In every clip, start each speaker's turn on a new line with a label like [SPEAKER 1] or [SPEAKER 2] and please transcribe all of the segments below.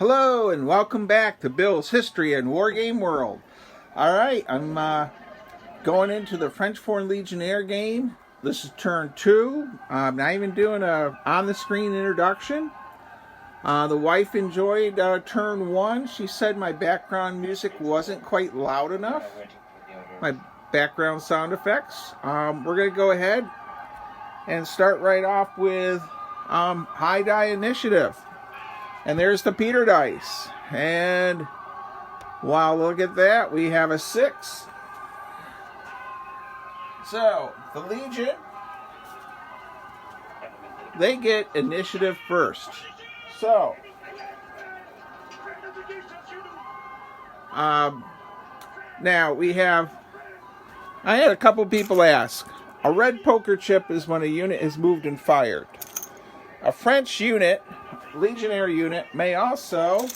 [SPEAKER 1] Hello and welcome back to Bill's History and Wargame World. Alright, I'm going into the French Foreign Legionnaire game. This is turn 2. I'm not even doing a on-the-screen introduction. The wife enjoyed turn 1. She said my background music wasn't quite loud enough. My background sound effects. We're going to go ahead and start right off with High Die Initiative. And there's the Peter dice. And wow, look at that. We have a 6. So, the Legion, they get initiative first. So, now we have, I had a couple people ask, a red poker chip is when a unit is moved and fired. A French unit, Legionnaire unit, may also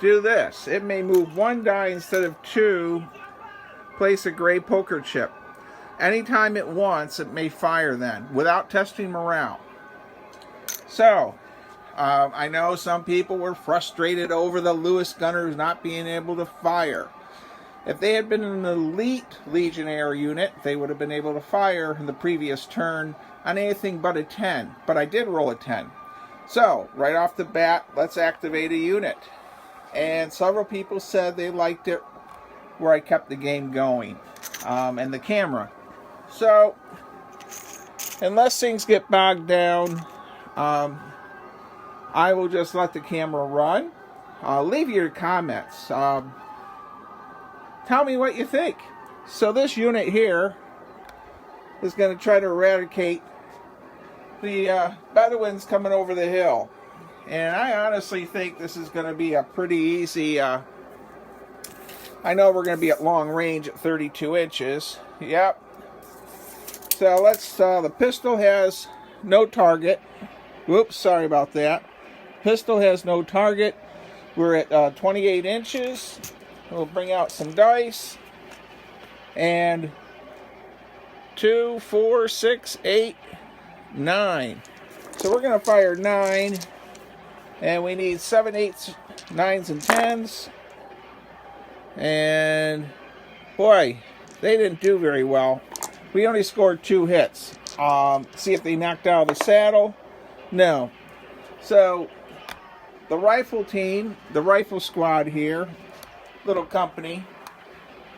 [SPEAKER 1] do this. It may move 1 die instead of 2, place a gray poker chip. Anytime it wants, it may fire then, without testing morale. So, I know some people were frustrated over the Lewis Gunners not being able to fire. If they had been an elite Legionnaire unit, they would have been able to fire in the previous turn on anything but a 10. But I did roll a 10. So, right off the bat, let's activate a unit. And several people said they liked it where I kept the game going. And the camera. So, unless things get bogged down, I will just let the camera run. Leave your comments. Tell me what you think. So this unit here is going to try to eradicate the Bedouins coming over the hill. And I honestly think this is going to be a pretty easy... I know we're going to be at long range at 32 inches. Yep. So let's... the pistol has no target. Whoops, sorry about that. Pistol has no target. We're at 28 inches. We'll bring out some dice. And 2, 4, 6, 8, 9. So we're going to fire 9. And we need 7, 8s, 9s, and 10s. And boy, they didn't do very well. We only scored 2 hits. See if they knocked out of the saddle. No. So the rifle team, the rifle squad here, little company,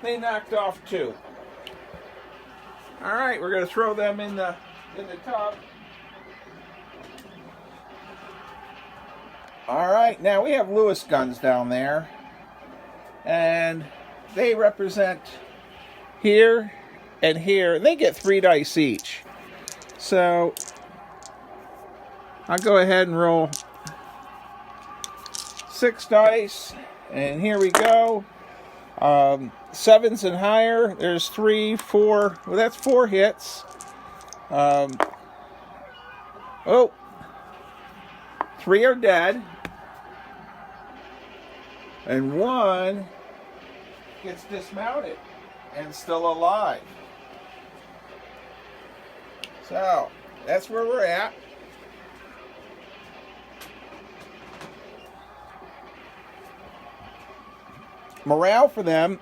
[SPEAKER 1] they knocked off 2. All right, we're going to throw them in the tub. All right, now we have Lewis guns down there, and they represent here and here. They get 3 dice each. So I'll go ahead and roll 6 dice, and here we go. 7s and higher, there's 3, 4, well that's 4 hits. Oh, 3 are dead, and 1 gets dismounted and still alive. So, that's where we're at. Morale for them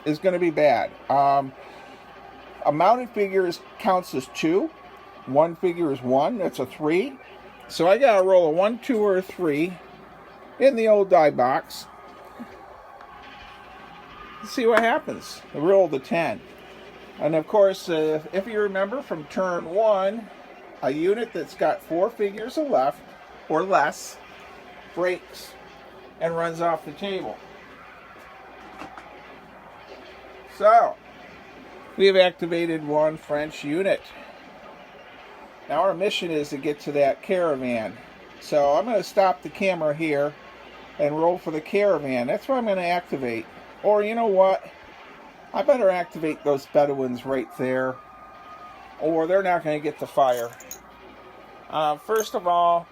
[SPEAKER 1] is going to be bad. A mounted figure counts as 2. 1 figure is 1. That's a 3. So I got to roll a 1, 2, or a 3 in the old die box. Let's see what happens. I rolled a 10. And of course, if you remember from turn 1, a unit that's got 4 figures left or less breaks and runs off the table. So, we have activated 1 French unit. Now our mission is to get to that caravan. So I'm going to stop the camera here and roll for the caravan. That's what I'm going to activate. Or you know what? I better activate those Bedouins right there, or they're not going to get the fire. First of all,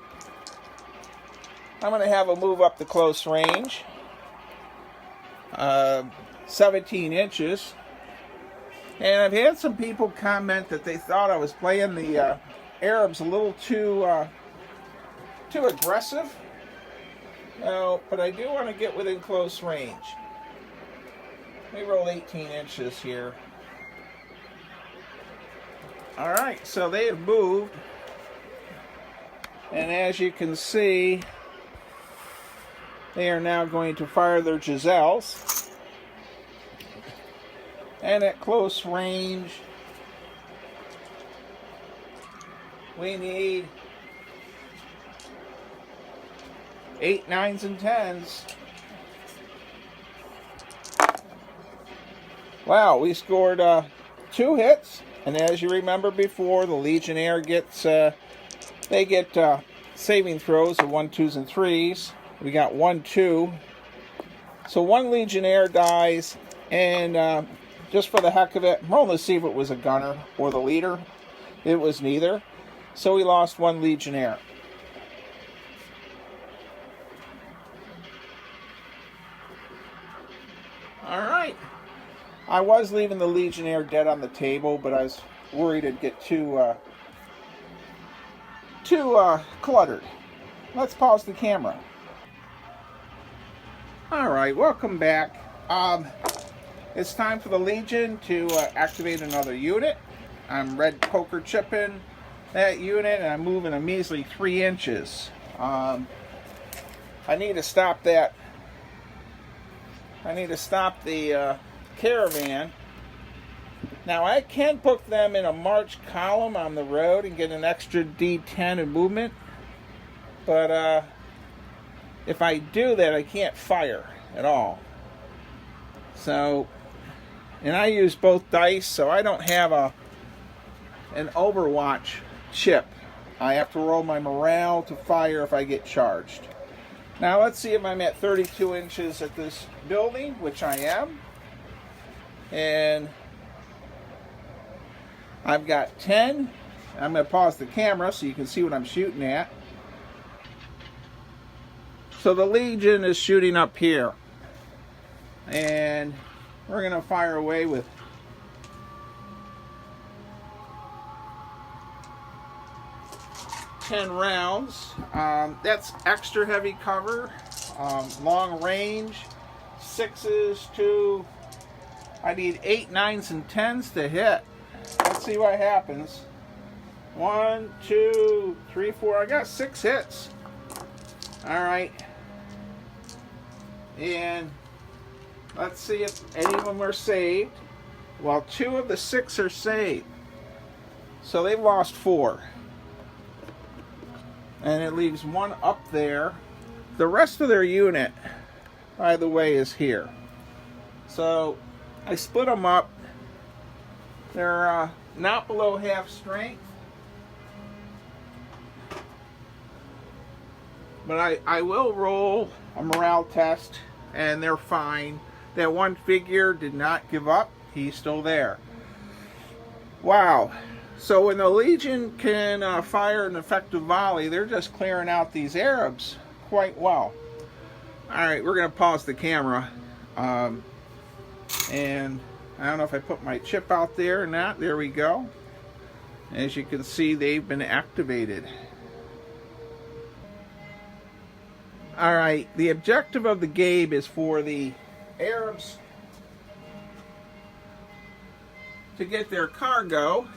[SPEAKER 1] I'm going to have a move up to close range. 17 inches. And I've had some people comment that they thought I was playing the Arabs a little too aggressive. No, but I do want to get within close range. We roll 18 inches here. All right, so they have moved. And as you can see, they are now going to fire their Giselles. And at close range, we need 8, 9s, and 10s. Wow, we scored 2 hits. And as you remember before, the Legionnaire gets, they get saving throws of 1, 2s, and 3s. We got 1, 2. So 1 Legionnaire dies, and just for the heck of it, I'm rolling to see if it was a gunner or the leader. It was neither. So we lost 1 Legionnaire. Alright. I was leaving the Legionnaire dead on the table, but I was worried it'd get too cluttered. Let's pause the camera. Alright, welcome back. It's time for the Legion to activate another unit. I'm red poker chipping that unit, and I'm moving a measly 3 inches. I need to stop that. I need to stop the caravan. Now I can put them in a march column on the road and get an extra D10 in movement, but if I do that, I can't fire at all. So, and I use both dice, so I don't have an Overwatch chip. I have to roll my morale to fire if I get charged. Now let's see if I'm at 32 inches at this building, which I am. And I've got 10. I'm going to pause the camera so you can see what I'm shooting at. So the Legion is shooting up here. And we're going to fire away with ten rounds. That's extra heavy cover, long range, 6s to, I need 8, 9s, and 10s to hit. Let's see what happens. 1, 2, 3, 4, I got 6 hits. Alright. And let's see if any of them are saved. Well, 2 of the 6 are saved. So they've lost 4. And it leaves 1 up there. The rest of their unit, by the way, is here. So I split them up. They're not below half strength. But I will roll a morale test, and they're fine. That 1 figure did not give up. He's still there. Wow. So when the Legion can fire an effective volley, they're just clearing out these Arabs quite well. Alright, we're going to pause the camera. And I don't know if I put my chip out there or not. There we go. As you can see, they've been activated. Alright, the objective of the game is for the Arabs to get their cargo,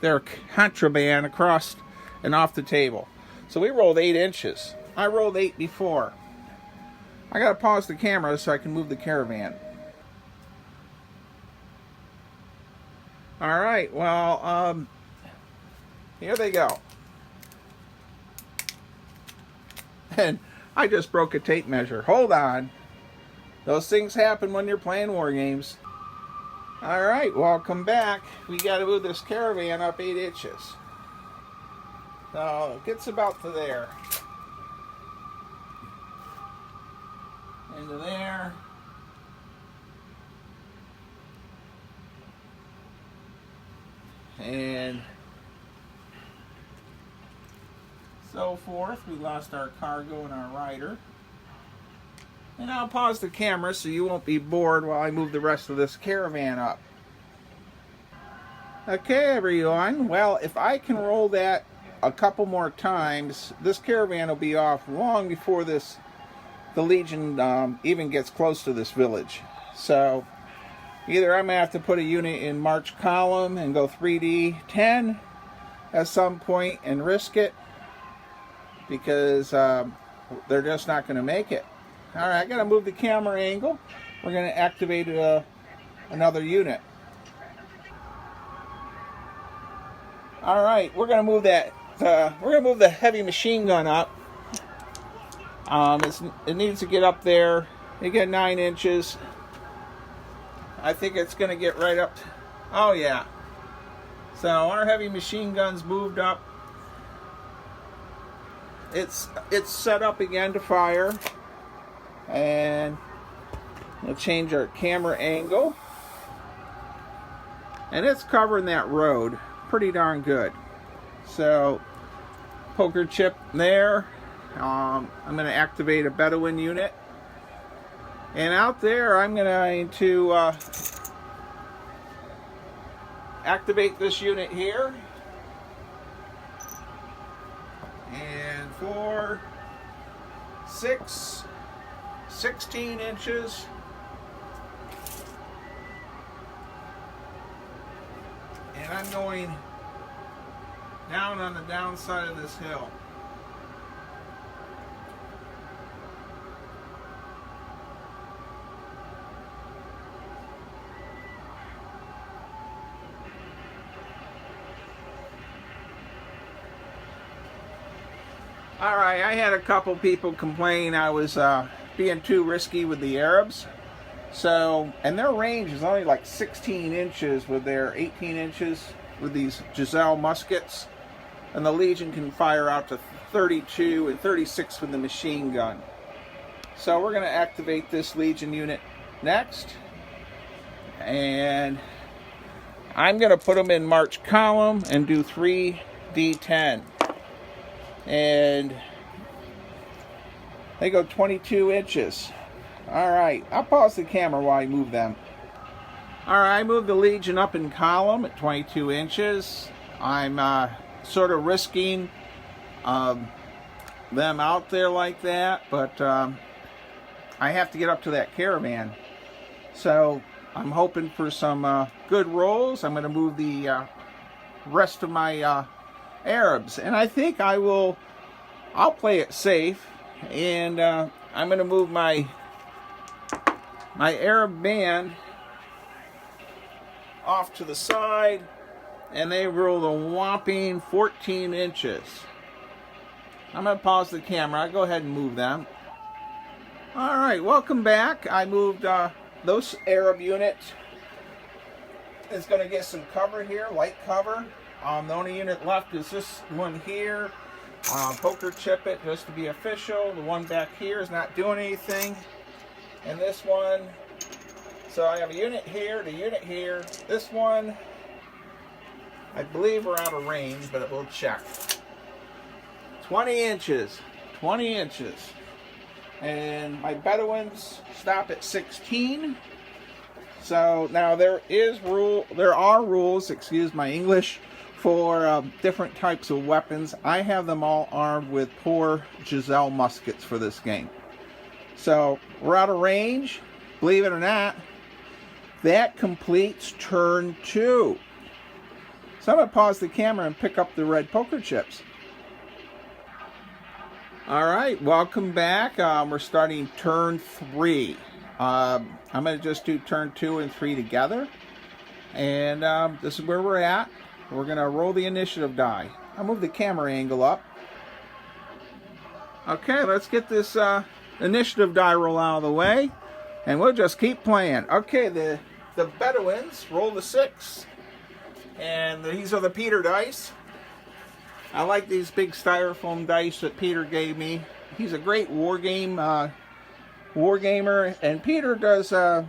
[SPEAKER 1] their contraband, across and off the table. So we rolled 8 inches. I rolled 8 before. I gotta pause the camera so I can move the caravan. Alright, well, here they go. And I just broke a tape measure. Hold on. Those things happen when you're playing war games. Alright, welcome back. We got to move this caravan up 8 inches. So it gets about to there. Into there. And so forth. We lost our cargo and our rider. And I'll pause the camera so you won't be bored while I move the rest of this caravan up. Okay, everyone. Well, if I can roll that a couple more times, this caravan will be off long before this the Legion even gets close to this village. So either I'm going to have to put a unit in March column and go 3D10 at some point and risk it, because they're just not going to make it. All right, I got to move the camera angle. We're going to activate another unit. All right, we're going to move that. We're going to move the heavy machine gun up. It needs to get up there. You get 9 inches. I think it's going to get right up. Oh yeah. So our heavy machine gun's moved up. It's set up again to fire, and we'll change our camera angle, and it's covering that road pretty darn good. So poker chip there. I'm going to activate a Bedouin unit, and out there I'm going to activate this unit here, and for 16 inches, and I'm going down on the downside of this hill. Alright, I had a couple people complain I was being too risky with the Arabs. So, and their range is only like 16 inches with their 18 inches with these Giselle muskets. And the Legion can fire out to 32 and 36 with the machine gun. So we're going to activate this Legion unit next. And I'm going to put them in March column and do 3D10. And they go 22 inches. Alright, I'll pause the camera while I move them. Alright, I moved the Legion up in column at 22 inches. I'm sort of risking them out there like that, but I have to get up to that caravan. So I'm hoping for some good rolls. I'm going to move the rest of my Arabs, and I think I'll play it safe, and I'm going to move my Arab band off to the side, and they roll a whopping 14 inches. I'm going to pause the camera. I'll go ahead and move them. Alright, welcome back. I moved those Arab units. It's going to get some cover here, light cover. The only unit left is this one here. Poker chip it just to be official. The one back here is not doing anything. And this one, so I have a unit here, the unit here. This one, I believe we're out of range, but we'll check. 20 inches. 20 inches. And my Bedouins stop at 16. So now there are rules, excuse my English, for different types of weapons. I have them all armed with poor Giselle muskets for this game. So we're out of range. Believe it or not, that completes turn 2. So I'm going to pause the camera and pick up the red poker chips. Alright, welcome back. We're starting turn 3. I'm going to just do turn 2 and 3 together. And this is where we're at. We're going to roll the initiative die. I'll move the camera angle up. Okay, let's get this initiative die roll out of the way, and we'll just keep playing. Okay, the Bedouins roll the 6, and these are the Peter dice. I like these big styrofoam dice that Peter gave me. He's a great wargamer, and Peter does a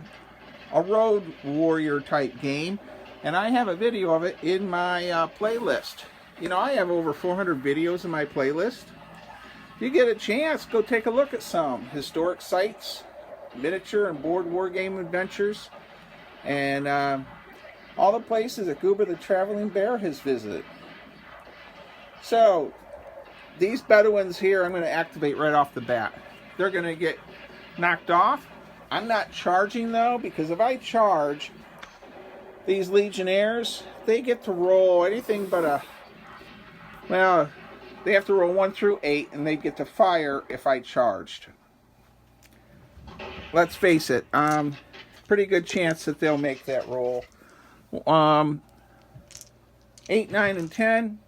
[SPEAKER 1] road warrior type game. And I have a video of it in my playlist. You know, I have over 400 videos in my playlist. If you get a chance, go take a look at some historic sites, miniature and board war game adventures, and all the places that Goober the Traveling Bear has visited. So, these Bedouins here, I'm going to activate right off the bat. they're going to get knocked off. I'm not charging though, because if I charge these Legionnaires, they get to roll anything but a, well, they have to roll 1 through 8, and they get to fire if I charged. Let's face it, pretty good chance that they'll make that roll. 8, 9, and 10.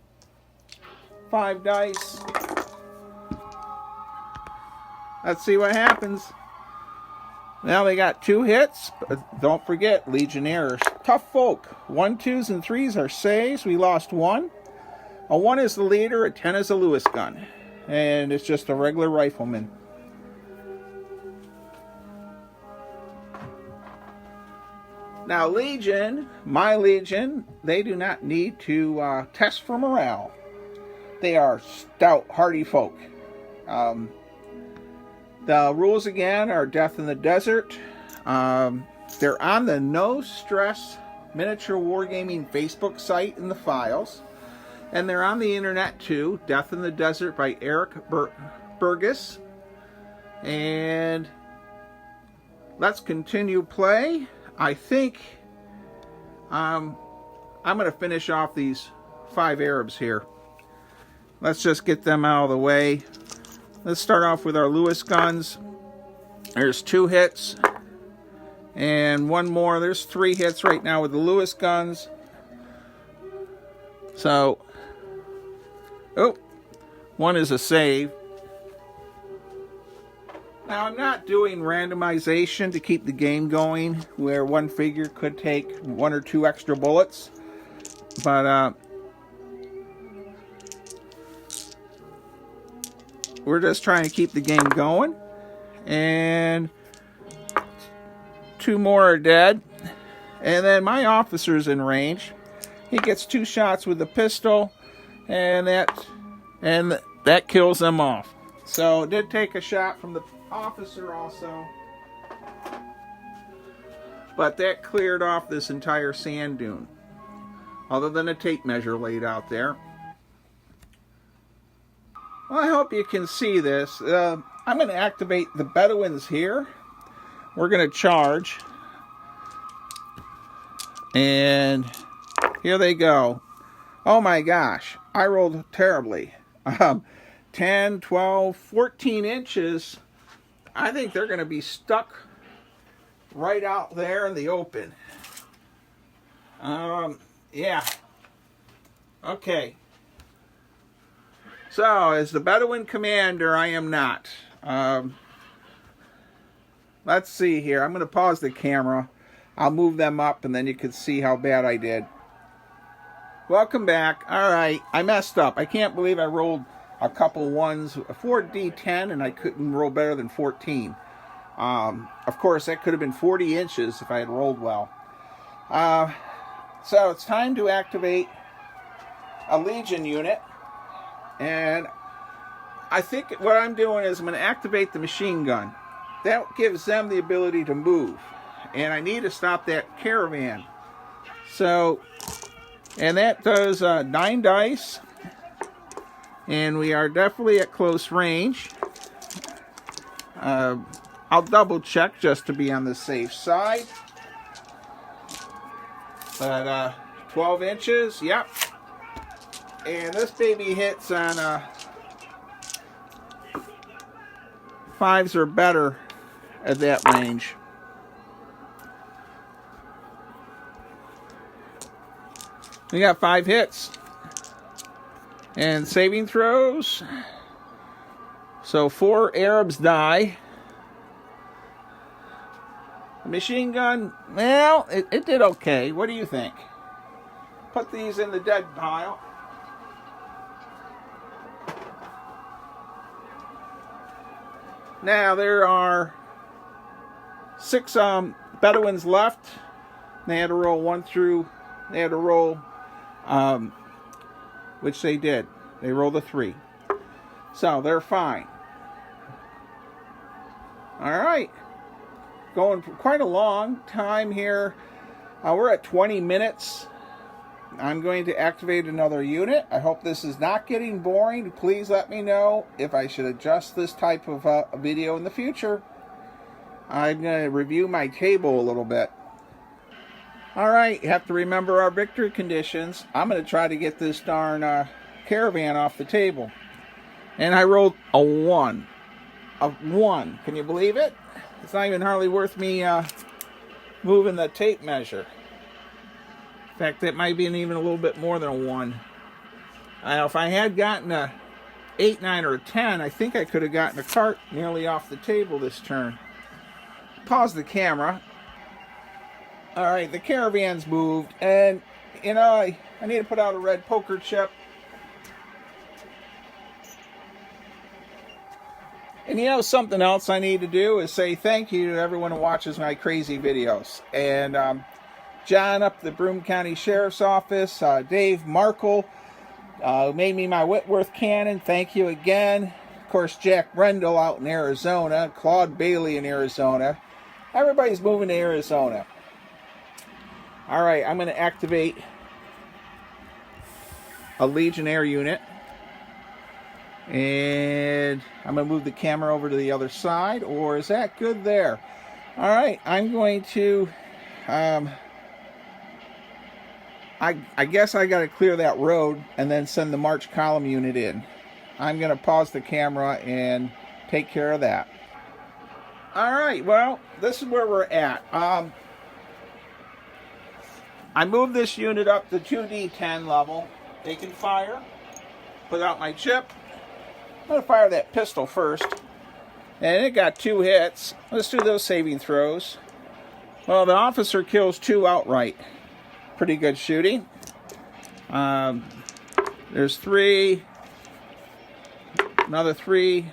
[SPEAKER 1] 5 dice. Let's see what happens. Now they got 2 hits, but don't forget, Legionnaires, tough folk. 1, 2s, and 3s are saves. We lost 1. A 1 is the leader, a 10 is a Lewis gun. And it's just a regular rifleman. Now Legion, my Legion, they do not need to test for morale. They are stout, hardy folk. The rules again are Death in the Desert. They're on the No Stress Miniature Wargaming Facebook site in the files. And they're on the internet too. Death in the Desert by Eric Burgess. And let's continue play. I think I'm going to finish off these 5 Arabs here. Let's just get them out of the way. Let's start off with our Lewis guns. There's 2 hits. And 1 more. There's 3 hits right now with the Lewis guns. So, oh, 1 is a save. Now, I'm not doing randomization to keep the game going, where one figure could take 1 or 2 extra bullets. But, we're just trying to keep the game going. And 2 more are dead. And then my officer's in range. He gets 2 shots with the pistol, and that kills them off. So it did take a shot from the officer also. But that cleared off this entire sand dune, other than a tape measure laid out there. Well, I hope you can see this. I'm going to activate the Bedouins here. We're going to charge. And here they go. Oh my gosh, I rolled terribly. 10, 12, 14 inches. I think they're going to be stuck right out there in the open. Yeah. Okay. So, as the Bedouin commander, I am not. Let's see here. I'm going to pause the camera. I'll move them up, and then you can see how bad I did. Welcome back. All right, I messed up. I can't believe I rolled a couple 1s, a 4d10, and I couldn't roll better than 14. Of course, that could have been 40 inches if I had rolled well. So it's time to activate a Legion unit. And I think what I'm doing is I'm going to activate the machine gun. That gives them the ability to move. And I need to stop that caravan. So, and that does 9 dice. And we are definitely at close range. I'll double check just to be on the safe side. But 12 inches, yep. And this baby hits on 5s or better at that range. We got 5 hits. And saving throws. So 4 Arabs die. The machine gun, well, it did okay. What do you think? Put these in the dead pile. Now there are 6 Bedouins left. They had to roll 1 through. They had to roll, which they did. They rolled a 3, so they're fine. All right, going for quite a long time here. We're at 20 minutes. I'm going to activate another unit. I hope this is not getting boring. Please let me know if I should adjust this type of video in the future. I'm going to review my table a little bit. Alright, you have to remember our victory conditions. I'm going to try to get this darn caravan off the table. And I rolled a 1. A 1. Can you believe it? It's not even hardly worth me moving the tape measure. In fact, that might be even a little bit more than a 1. If I had gotten a 8, 9, or a 10, I think I could have gotten a cart nearly off the table this turn. Pause the camera. Alright, the caravan's moved, and you know, I need to put out a red poker chip. And you know, something else I need to do is say thank you to everyone who watches my crazy videos. And John up at the Broome County Sheriff's Office, Dave Markle, made me my Whitworth cannon. Thank you again. Of course, Jack Brendel out in Arizona, Claude Bailey in Arizona. Everybody's moving to Arizona. Alright, I'm going to activate a Legionnaire unit. And I'm going to move the camera over to the other side. Or is that good there? Alright, I'm going to... I guess I got to clear that road and then send the March column unit in. I'm going to pause the camera and take care of that. Alright, well, this is where we're at. I moved this unit up to 2D10 level. They can fire. Put out my chip. I'm going to fire that pistol first. And it got 2 hits. Let's do those saving throws. Well, the officer kills 2 outright. Pretty good shooting. There's 3. Another 3.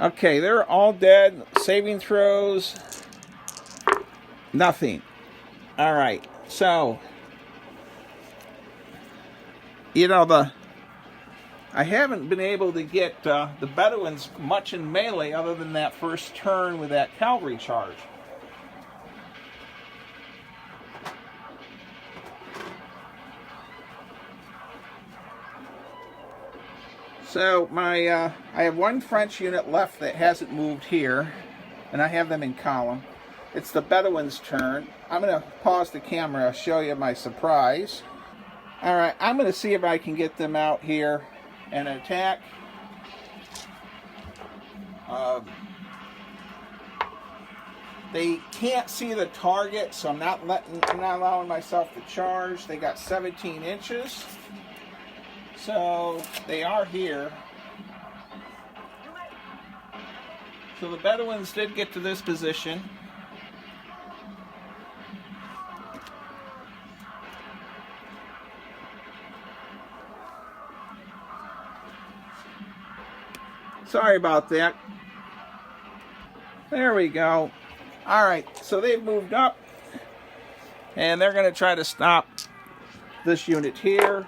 [SPEAKER 1] Okay, they're all dead. Saving throws. Nothing. Alright, so you know, I haven't been able to get the Bedouins much in melee other than that first turn with that cavalry charge. So I have 1 French unit left that hasn't moved here, and I have them in column. It's the Bedouins' turn. I'm going to pause the camera, show you my surprise. Alright, I'm going to see if I can get them out here and attack. They can't see the target, so I'm not allowing myself to charge. They got 17 inches. So they are here. So the Bedouins did get to this position. Sorry about that. There we go. Alright, so they've moved up. And they're going to try to stop this unit here.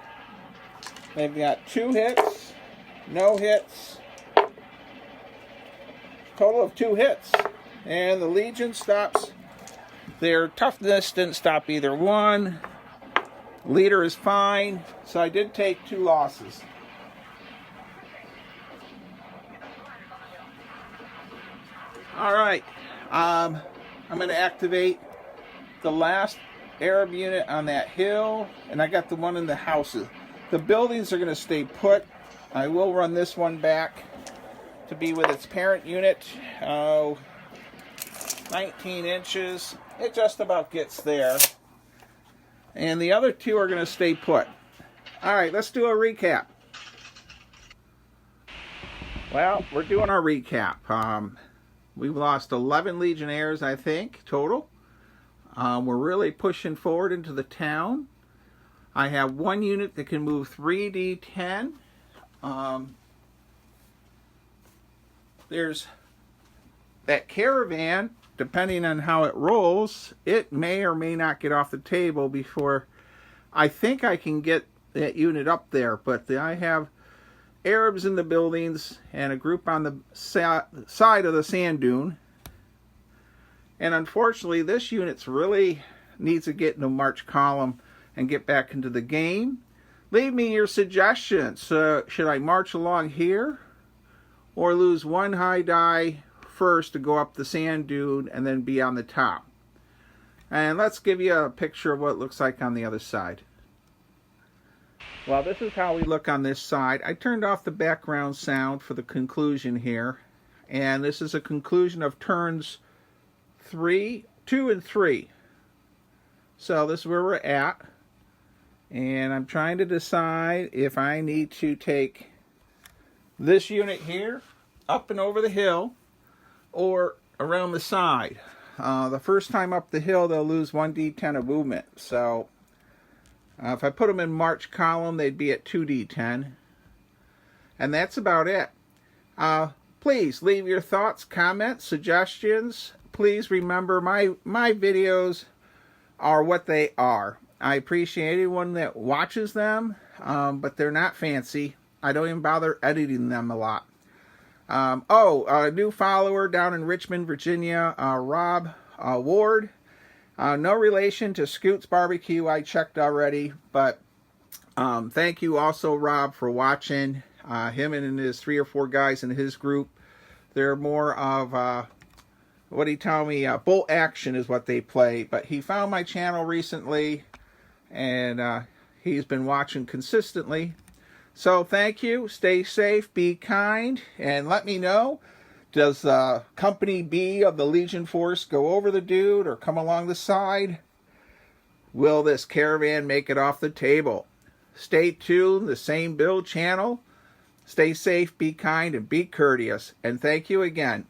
[SPEAKER 1] They've got 2 hits. No hits. Total of 2 hits. And the Legion stops. Their toughness didn't stop either one. Leader is fine. So I did take 2 losses. Alright, I'm going to activate the last Arab unit on that hill, and I got the one in the houses. The buildings are going to stay put. I will run this one back to be with its parent unit. 19 inches. It just about gets there. And the other 2 are going to stay put. Alright, let's do a recap. Well, we're doing our recap. We've lost 11 Legionnaires, I think, total. We're really pushing forward into the town. I have 1 unit that can move 3D10. There's that caravan, depending on how it rolls, it may or may not get off the table before I think I can get that unit up there. But I have Arabs in the buildings and a group on the side of the sand dune. And unfortunately, this unit's really needs to get in a march column and get back into the game. Leave me your suggestions. Should I march along here or lose one high die first to go up the sand dune and then be on the top? And let's give you a picture of what it looks like on the other side. Well, this is how we look on this side. I turned off the background sound for the conclusion here. And this is a conclusion of turns 2 and 3. So this is where we're at. And I'm trying to decide if I need to take this unit here up and over the hill or around the side. The first time up the hill, they'll lose 1d10 of movement. So if I put them in march column, they'd be at 2d10. And that's about it. Please leave your thoughts, comments, suggestions. Please remember my videos are what they are. I appreciate anyone that watches them, but they're not fancy. I don't even bother editing them a lot. A new follower down in Richmond, Virginia, Rob Ward. No relation to Scoots Barbecue. I checked already, but thank you also, Rob, for watching. Him and his 3 or 4 guys in his group. They're more of, what he told me, bolt action is what they play. But he found my channel recently, and he's been watching consistently. So thank you. Stay safe, be kind, and let me know, does Company B of the Legion Force go over the dude or come along the side? Will this caravan make it off the table? Stay tuned, the Same Build channel. Stay safe, be kind, and be courteous. And thank you again.